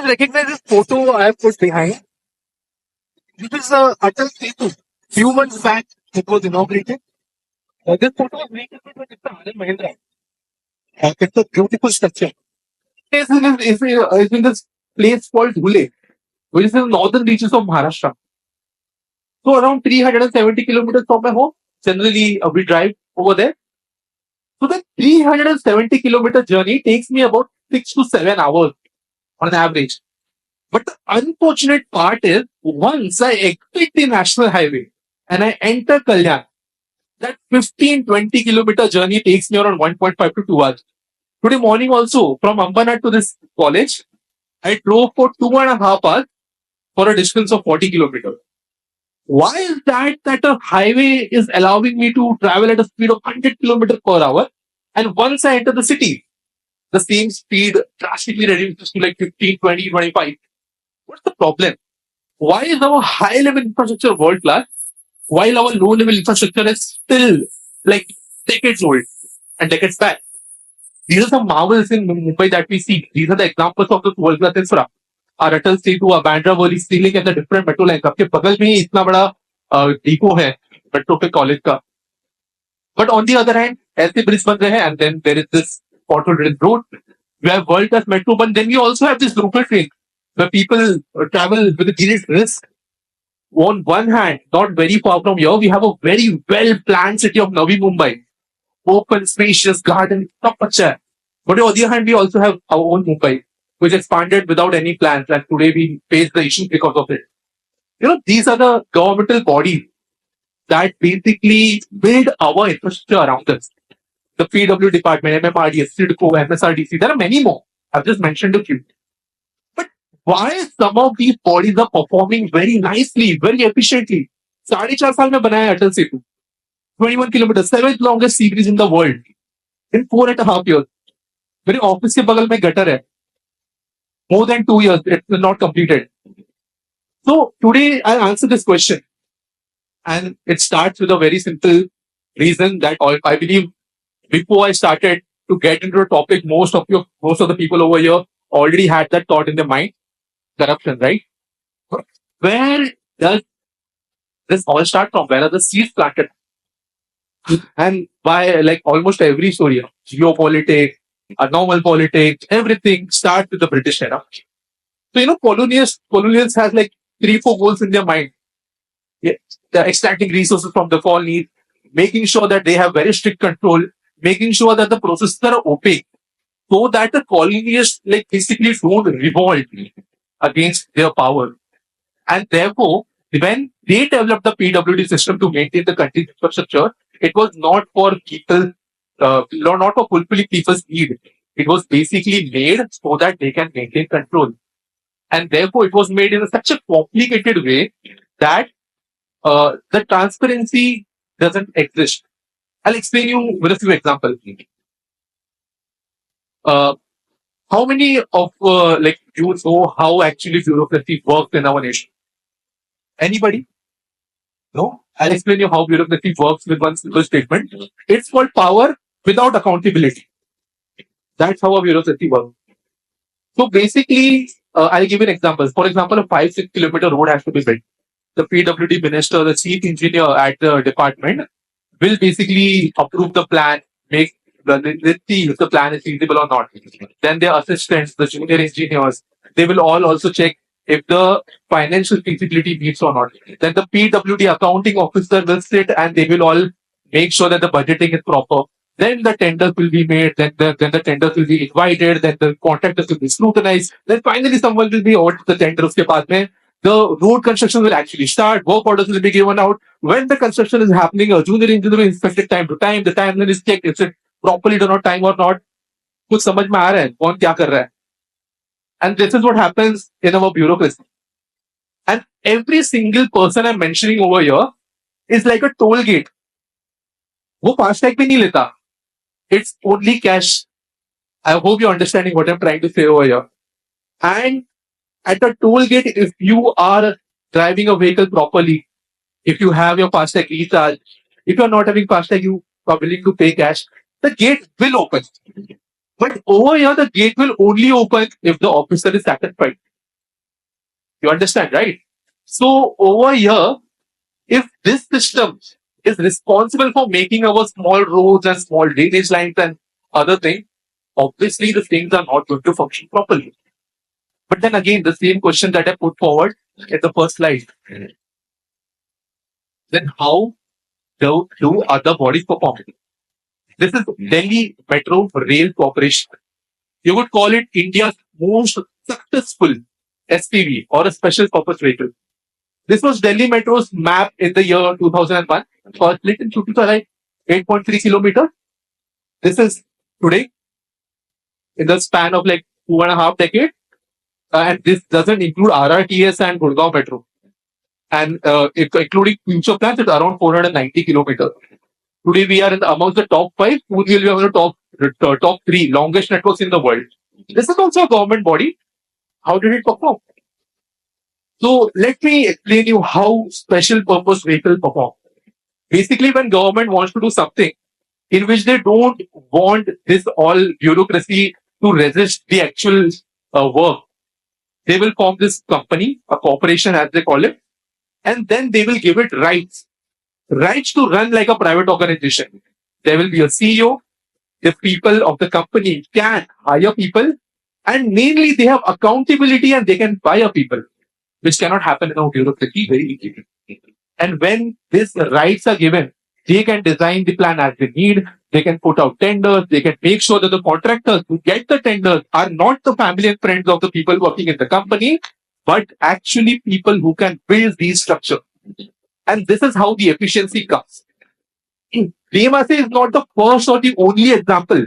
guys recognize this photo I have put behind? This is Atal Setu. Few months back, it was inaugurated. This photo was recreated with Mr. Anand Mahindra. It's a beautiful structure. Is in this place called Dhule, which is in the northern reaches of Maharashtra. So around 370 kilometers from my home. Generally, we drive over there. So the 370-kilometer journey takes me about 6 to 7 hours on an average. But the unfortunate part is, once I exit the national highway and I enter Kalyan, that 15-20 kilometer journey takes me around 1.5 to 2 hours. Today morning also, from Ambanat to this college, I drove for 2.5 hours for a distance of 40 kilometers. Why is that a highway is allowing me to travel at a speed of 100 kilometers per hour, and once I enter the city, the same speed drastically reduces to like 15, 20, 25. What's the problem? Why is our high level infrastructure world class while our low level infrastructure is still like decades old and decades back? These are some marvels in Mumbai that we see. These are the examples of the world class infra. Our Atal Setu, our Bandra Worli ceiling and the different metro lines. आपके बगल में ही इतना बड़ा depot है metro के college का. But on the other hand, ऐसे bridge बन रहे हैं, and then there is this auto-driven road. We have world class metro, but then we also have this local train where people travel with a great risk. On one hand, not very far from here, we have a very well planned city of Navi Mumbai. Open, spacious garden, सब अच्छा है. But on the other hand, we also have our own Mumbai, which expanded without any plans, and today we face the issue because of it. These are the governmental bodies that basically build our infrastructure around us. The PW department, MMRDS, CIDCO, MSRDC, there are many more. I've just mentioned a few. But why some of these bodies are performing very nicely, very efficiently? 4.5 साल में बनाया है Atal Setu. 21 kilometers, 7th longest sea bridge in the world. In 4.5 years. मेरे office के बगल में gutter है. More than 2 years, it's not completed. So today I'll answer this question. And it starts with a very simple reason that I believe before I started to get into the topic, most of the people over here already had that thought in their mind. Corruption, right? Where does this all start from? Where are the seeds planted? And by like almost every story, geopolitics, normal politics, everything starts with the British era. So colonials has like 3-4 goals in their mind. Yeah, they're extracting resources from the colonies, making sure that they have very strict control, making sure that the processes are opaque, so that the colonists like basically don't revolt against their power. And therefore, when they developed the PWD system to maintain the country's infrastructure, it was not for people, not for fulfilling people's need. It was basically made so that they can maintain control. And therefore, it was made in such a complicated way that the transparency doesn't exist. I'll explain you with a few examples. How many of you know how actually bureaucracy works in our nation? Anybody? No? I'll explain you how bureaucracy works with one simple statement. It's called power without accountability. That's how a bureaucracy works. So basically, I'll give you an example. For example, a 5-6 kilometer road has to be built. The PWD minister, the chief engineer at the department will basically approve the plan, let's see if the plan is feasible or not. Then their assistants, the junior engineers, they will all also check if the financial feasibility meets or not. Then the PWD accounting officer will sit and they will all make sure that the budgeting is proper. Then the tenders will be made, then the tenders will be invited, then the contractors will be scrutinized. Then finally someone will be awarded the tender. Uske baad mein, the road construction will actually start, work orders will be given out. When the construction is happening, a junior engineer will inspect it time to time, the timeline is checked, is it properly done on time or not. कुछ समझ में आ रहा है कौन क्या कर रहा है. And this is what happens in our bureaucracy. And every single person I'm mentioning over here is like a toll gate. वो फास्टैग भी नहीं लेता. It's only cash. I hope you're understanding what I'm trying to say over here. And at a toll gate, if you are driving a vehicle properly, if you have your FASTag recharge, if you're not having FASTag, you are willing to pay cash, the gate will open. But over here, the gate will only open if the officer is satisfied. You understand, right? So over here, if this system is responsible for making our small roads and small drainage lines and other things, obviously the things are not going to function properly. But then again, the same question that I put forward in the first slide, then how do other bodies perform? This is Delhi Metro Rail Corporation. You would call it India's most successful SPV or a special purpose vehicle. This was Delhi Metro's map in the year 2001. For split in Chututa, like 8.3 kilometers. This is today in the span of like 2.5 decades. And this doesn't include RRTS and Gurgaon Metro. And including future plans, it's around 490 kilometers. Today we are amongst the top 5. Soon we will be among the top 3 longest networks in the world. This is also a government body. How did it perform? So let me explain you how special purpose vehicles perform. Basically, when government wants to do something in which they don't want this all bureaucracy to resist the actual work, they will form this company, a corporation as they call it, and then they will give it rights to run like a private organization. There will be a CEO. The people of the company can hire people, and mainly they have accountability and they can fire people, which cannot happen in a bureaucracy very easily. And when these rights are given, they can design the plan as they need. They can put out tenders. They can make sure that the contractors who get the tenders are not the family and friends of the people working in the company, but actually people who can build these structures. And this is how the efficiency comes. TEDxACE is not the first or the only example.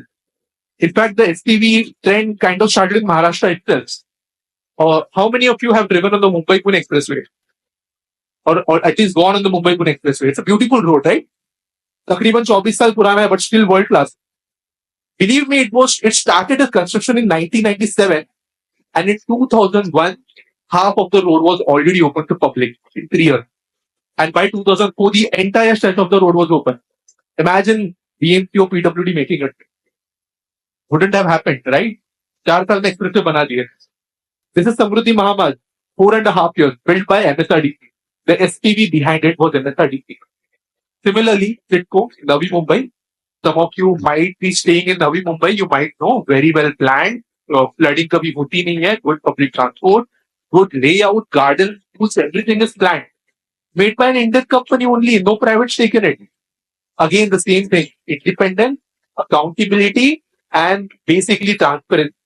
In fact, the SPV trend kind of started in Maharashtra itself. How many of you have driven on the Mumbai-Pune Expressway? Or at least gone on the Mumbai-Pune Expressway? It's a beautiful road, right? तकरीबन 24 साल पुराना है, but still world class. Believe me, it started its construction in 1997, and in 2001, half of the road was already open to public in 3 years. And by 2004, the entire stretch of the road was open. Imagine BMC or PWD making it. Wouldn't have happened, right? 4 साल में expressway बना दिए. This is Samruddhi Mahamad, 4.5 years, built by MSRDC. The SPV behind it was MSRDC. Similarly, Sitco, Navi Mumbai. Some of you might be staying in Navi Mumbai. You might know, very well planned. Flooding kabhi hoti nahi hai. Good public transport, good layout, gardens, schools, everything is planned. Made by an Indian company only, no private stake in it. Again, the same thing. Independence, accountability, and basically transparency.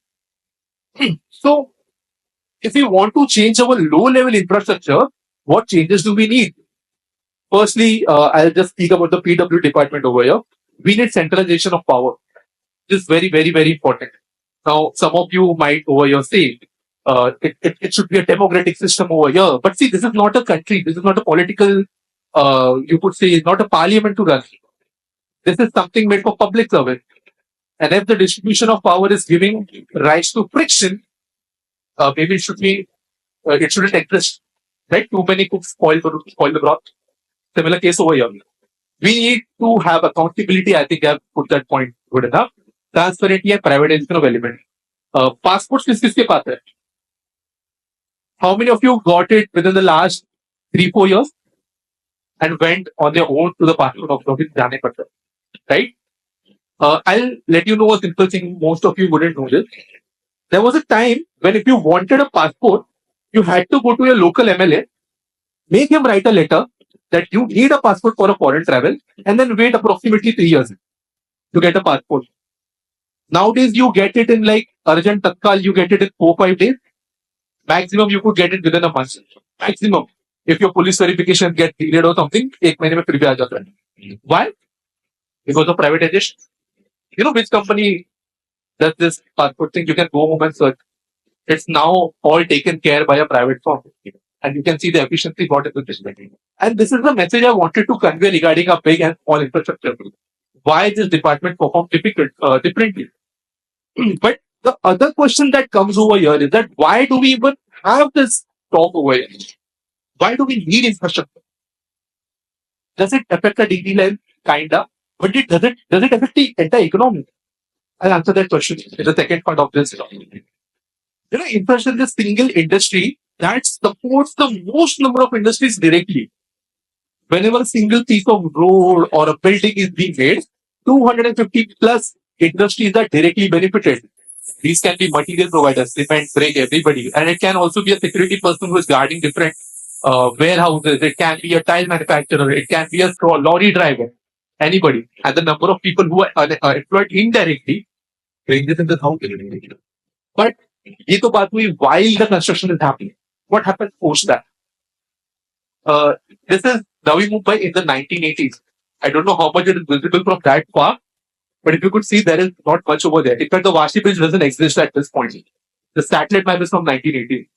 So, if we want to change our low-level infrastructure, what changes do we need? Firstly, I'll just speak about the PW department over here. We need centralization of power. This is very, very, very important. Now, some of you might over here say, it should be a democratic system over here. But see, this is not a country. This is not a political, you could say, it's not a parliament to run. This is something made for public service. And if the distribution of power is giving rise to friction, maybe it shouldn't exist. Right? Too many cooks spoil the broth. Similar case over here. We need to have accountability. I think I've put that point good enough. Transparency and privatization of element. Passports किसके पास है? How many of you got it within the last 3-4 years and went on their own to the passport office? जाने पड़ता, right? I'll let you know a simple thing. Most of you wouldn't know this. There was a time when if you wanted a passport, you had to go to your local MLA, make him write a letter that you need a passport for a foreign travel, and then wait approximately 3 years to get a passport. Nowadays, you get it in like urgent tatkal, you get it in 4-5 days. Maximum, you could get it within a month. Maximum. If your police verification gets delayed or something, एक महीने में फिर भी आ जाता है. Why? Because of privatization. You know which company does this passport thing? You can go home and search. It's now all taken care by a private firm. And you can see the efficiency got in this. And this is the message I wanted to convey regarding a big and small infrastructure. Why this department performs differently. But the other question that comes over here is that why do we even have this talk over here? Why do we need infrastructure? Does it affect the DT line? Kinda. But does it affect the entire economy? I'll answer that question in the second part of this. You know, infrastructure is a single industry that supports the most number of industries directly. Whenever a single piece of road or a building is being made, 250 plus industries are directly benefited. These can be material providers, cement, brick, everybody. And it can also be a security person who is guarding different warehouses. It can be a tile manufacturer. It can be a lorry driver. Anybody. And the number of people who are employed indirectly ranges in the thousands. But ये तो बात हुई while the construction is happening. What happens post that? Uh, this is Navi Mumbai in the 1980s. I don't know how much it is visible from that far, but if you could see, there is not much over there. In fact, the Vashi Bridge doesn't exist at this point. The satellite map is from 1980.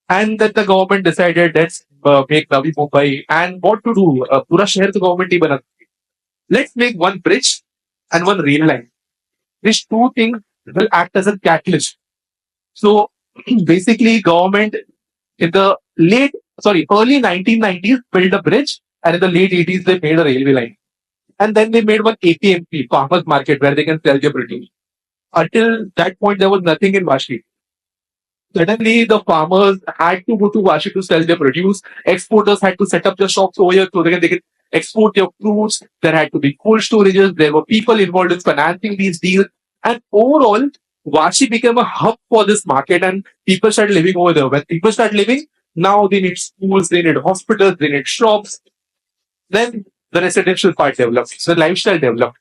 And then the government decided, let's make Navi Mumbai. And what to do? Pura shehar the government ही बना. Let's make one bridge and one rail line. These two things will act as a catalyst. So basically, government in the early 1990s built a bridge, and in the late 80s they made a railway line. And then they made one APMP, farmers market, where they can sell their produce. Until that point, there was nothing in Vashi. Suddenly, the farmers had to go to Vashi to sell their produce. Exporters had to set up their shops over here so they can export their fruits. There had to be cold storages. There were people involved in financing these deals. And overall, Vashi became a hub for this market and people started living over there. When people start living, now they need schools, they need hospitals, they need shops. Then the residential part developed, the lifestyle developed.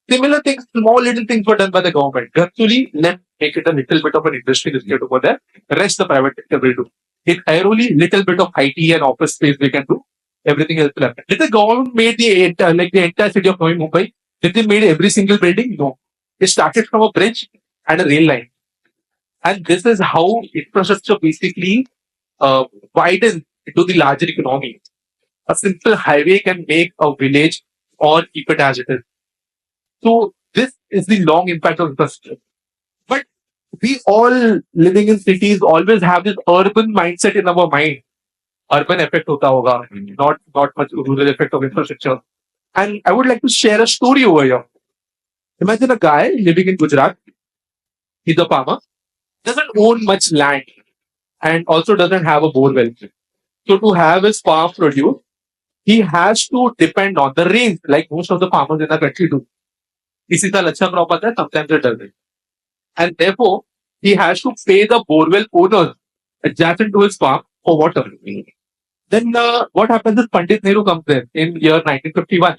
Similar things, small little things were done by the government. Gradually, let's make it a little bit of an industry estate over there. Rest the private sector will do. In Airoli, little bit of IT and office space we can do. Everything else will happen. Did the government made the entire city of Navi Mumbai? Did they made every single building? No. It started from a bridge and a rail line. And this is how infrastructure basically widens into the larger economy. A simple highway can make a village or keep it as it is. So this is the long impact of infrastructure. But we all living in cities always have this urban mindset in our mind. Urban effect hota hoga, not much rural effect of infrastructure. And I would like to share a story over here. Imagine a guy living in Gujarat. He's a farmer, doesn't own much land, and also doesn't have a borewell. So to have his farm produce, he has to depend on the rains, like most of the farmers in the country do. किसी साल अच्छा crop आता है, sometimes it doesn't. And therefore, he has to pay the borewell owners adjacent to his farm for water. Then what happens is Pandit Nehru comes there in year 1951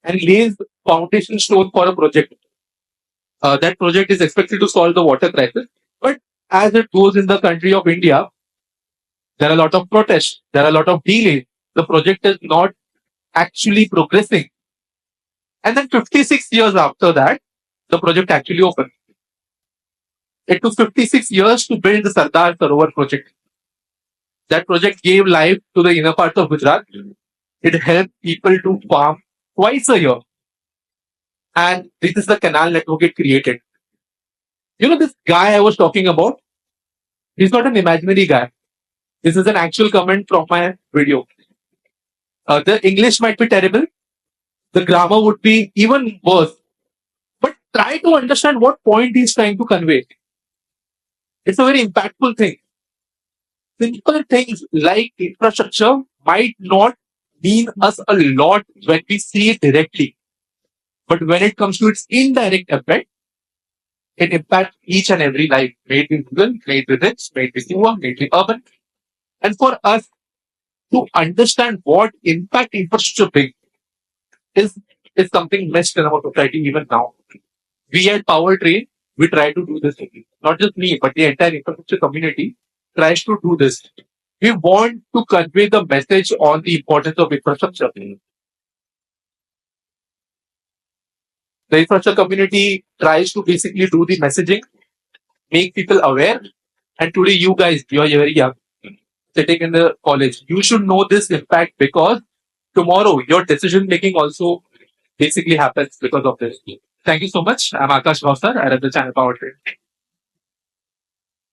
and lays foundation stone for a project. That project is expected to solve the water crisis. But as it goes in the country of India, there are a lot of protests, there are a lot of delays. The project is not actually progressing. And then 56 years after that, the project actually opened. It took 56 years to build the Sardar Sarovar project. That project gave life to the inner parts of Gujarat. It helped people to farm twice a year. And this is the canal network it created. You know, this guy I was talking about, he's not an imaginary guy. This is an actual comment from my video. The English might be terrible. The grammar would be even worse. But try to understand what point he's trying to convey. It's a very impactful thing. Simple things like infrastructure might not mean us a lot when we see it directly. But when it comes to its indirect effect, it impacts each and every life, made in rural, made with rich, made with poor, made with urban. And for us to understand what impact infrastructure brings is something missed in our society even now. We at Powertrain, we try to do this. Not just me, but the entire infrastructure community tries to do this. We want to convey the message on the importance of infrastructure. The infrastructure community tries to basically do the messaging, make people aware. And today, you guys, you are very young, sitting in the college. You should know this impact because tomorrow your decision making also basically happens because of this. Thank you so much. I'm Akash Bhavsar. I run the channel Powertrain.